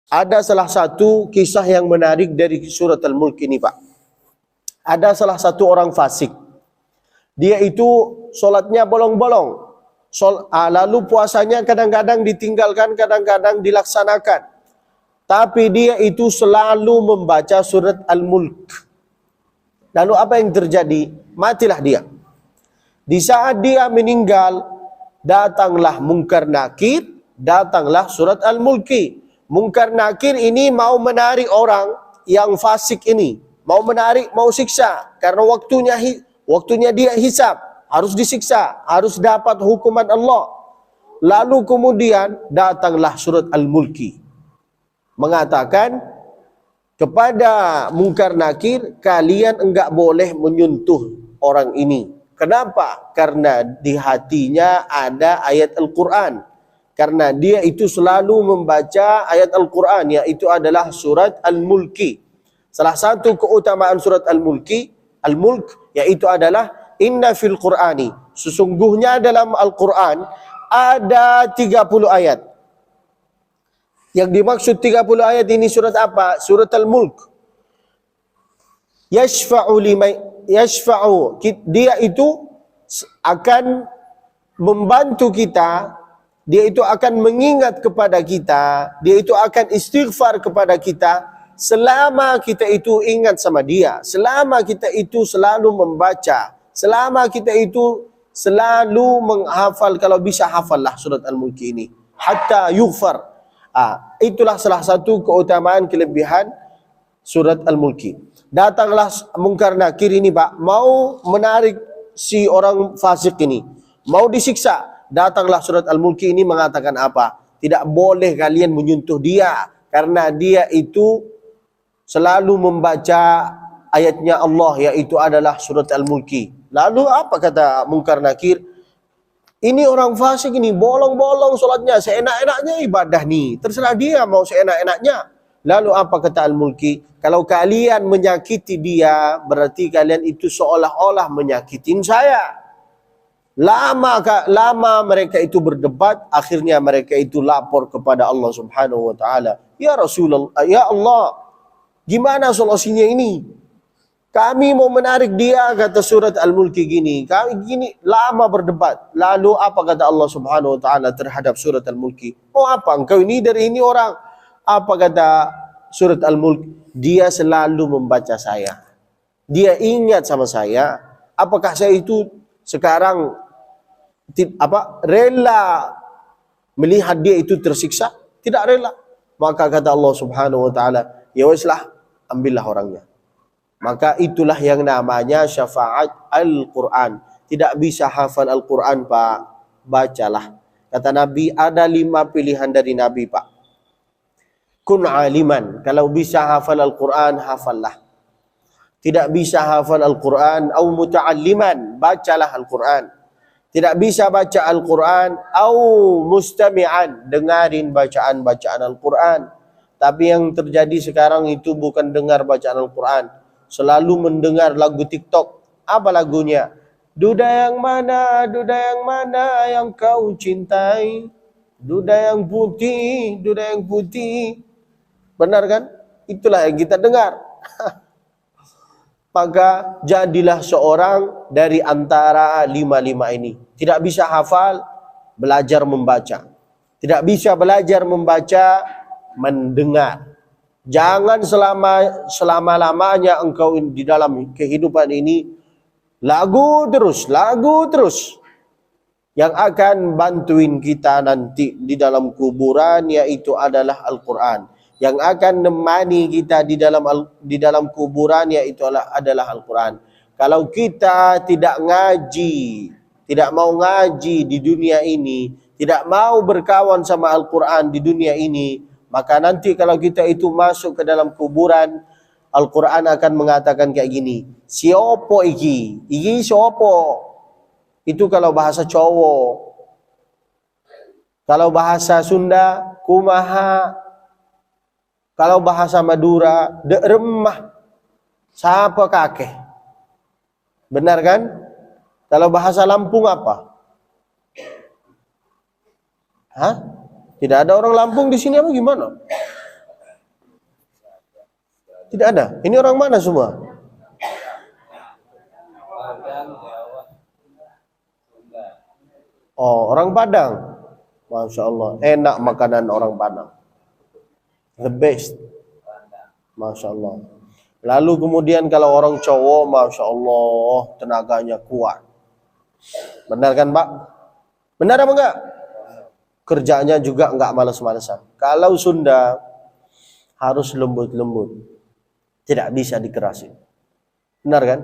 Ada salah satu kisah yang menarik dari surat Al-Mulk ini, Pak. Ada salah satu orang fasik. Dia itu solatnya bolong-bolong. Lalu puasanya kadang-kadang ditinggalkan, kadang-kadang dilaksanakan. Tapi dia itu selalu membaca surat Al-Mulk. Lalu apa yang terjadi? Matilah dia. Di saat dia meninggal, datanglah Munkar Nakir, datanglah surat Al-Mulki. Munkar Nakir ini mau menarik orang yang fasik ini, mau menarik, mau siksa, karena waktunya dia hisab, harus disiksa, harus dapat hukuman Allah. Lalu kemudian datanglah surat Al-Mulki mengatakan kepada Munkar Nakir, kalian enggak boleh menyentuh orang ini. Kenapa? Karena di hatinya ada ayat Al-Quran. Karena dia itu selalu membaca ayat Al-Quran, yaitu adalah surat Al-Mulki. Salah satu keutamaan surat Al-Mulk, yaitu adalah inna fil Qur'ani. Sesungguhnya dalam Al-Quran ada 30 ayat. Yang dimaksud 30 ayat ini surat apa? Surat Al-Mulk. Yashfa'u, dia itu akan membantu kita. Dia itu akan mengingat kepada kita, dia itu akan istighfar kepada kita selama kita itu ingat sama dia, selama kita itu selalu membaca, selama kita itu selalu menghafal. Kalau bisa hafallah surat Al-Mulk ini hatta yughfar. Itulah salah satu keutamaan kelebihan surat Al-Mulk. Datanglah Munkar Nakir ini, Pak, mau menarik si orang fasik ini, mau disiksa. Datanglah surat Al-Mulk ini mengatakan apa? Tidak boleh kalian menyentuh dia, karena dia itu selalu membaca ayatnya Allah, yaitu adalah surat Al-Mulk. Lalu apa kata Munkar Nakir? Ini orang fasik ini, bolong-bolong solatnya, seenak-enaknya ibadah nih, terserah dia mau seenak-enaknya. Lalu apa kata Al-Mulk? Kalau kalian menyakiti dia, berarti kalian itu seolah-olah menyakitin saya. Lama mereka itu berdebat, akhirnya mereka itu lapor kepada Allah Subhanahu wa taala. Ya Rasulullah, ya Allah, gimana solusinya ini? Kami mau menarik dia, kata surat Al-Mulk gini. Kami gini, lama berdebat. Lalu apa kata Allah Subhanahu wa taala terhadap surat Al-Mulk? Oh, apa engkau ini dari ini orang? Apa kata surat Al-Mulk? Dia selalu membaca saya. Dia ingat sama saya. Apakah saya itu sekarang rela melihat dia itu tersiksa? Tidak rela. Maka kata Allah Subhanahu wa taala, ya weslah, ambillah orangnya. Maka itulah yang namanya syafaat Al-Quran. Tidak bisa hafal Al-Quran, Pak, bacalah. Kata Nabi, ada 5 pilihan dari Nabi, Pak. Kun aliman, kalau bisa hafal Al-Quran, hafallah. Tidak bisa hafal Al-Quran, au muta'alliman, bacalah Al-Quran. Tidak bisa baca Al-Quran, au mustami'an, dengarin bacaan-bacaan Al-Quran. Tapi yang terjadi sekarang itu bukan dengar bacaan Al-Quran, selalu mendengar lagu TikTok. Apa lagunya? Duda yang mana yang kau cintai? Duda yang putih. Benar kan? Itulah yang kita dengar. Maka jadilah seorang dari antara 5 ini. Tidak bisa hafal, belajar membaca. Tidak bisa belajar membaca, mendengar. Jangan selama-lamanya engkau di dalam kehidupan ini lagu terus. Yang akan bantuin kita nanti di dalam kuburan, yaitu adalah Al-Quran. Yang akan menemani kita di dalam kuburan, yaitu adalah Al-Quran. Kalau kita tidak ngaji, tidak mau ngaji di dunia ini, tidak mau berkawan sama Al-Quran di dunia ini, maka nanti kalau kita itu masuk ke dalam kuburan, Al-Quran akan mengatakan kayak gini, siopo iki siopo. Itu kalau bahasa cowok. Kalau bahasa Sunda, kumaha. Kalau bahasa Madura, de remah, siapa kakek. Benar kan? Kalau bahasa Lampung apa? Hah? Tidak ada orang Lampung di sini apa gimana? Tidak ada. Ini orang mana semua? Oh, orang Padang. Masya Allah. Enak makanan orang Padang. The best. Masya Allah. Lalu kemudian kalau orang cowok, Masya Allah, tenaganya kuat. Benar kan Pak? Benar apa enggak? Kerjanya juga enggak malas-malasan. Kalau Sunda, harus lembut-lembut. Tidak bisa dikerasin. Benar kan?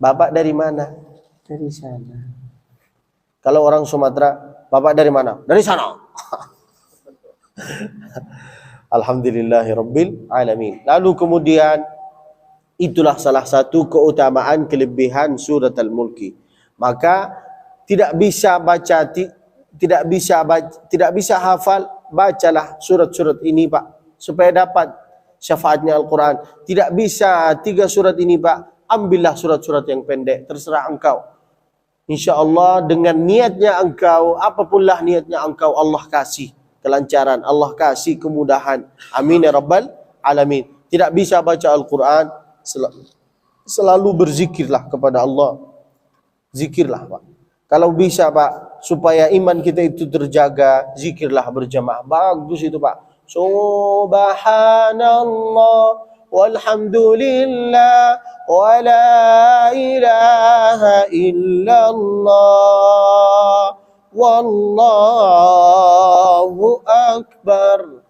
Bapak dari mana? Dari sana. Kalau orang Sumatera, Bapak dari mana? Dari sana. Alhamdulillahirabbil alamin. Lalu kemudian itulah salah satu keutamaan kelebihan surat Al-Mulki. Maka tidak bisa baca tidak bisa hafal, bacalah surat-surat ini Pak supaya dapat syafaatnya Al-Quran. Tidak bisa 3 surat ini Pak, ambillah surat-surat yang pendek, terserah engkau. InsyaAllah dengan niatnya engkau, apapunlah niatnya engkau, Allah kasih kelancaran, Allah kasih kemudahan. Amin ya Rabbal Alamin. Tidak bisa baca Al-Quran, selalu berzikirlah kepada Allah. Zikirlah Pak. Kalau bisa Pak, supaya iman kita itu terjaga, zikirlah berjamaah. Bagus itu Pak. Subhanallah walhamdulillah wa la ilaha illallah wallahu akbar.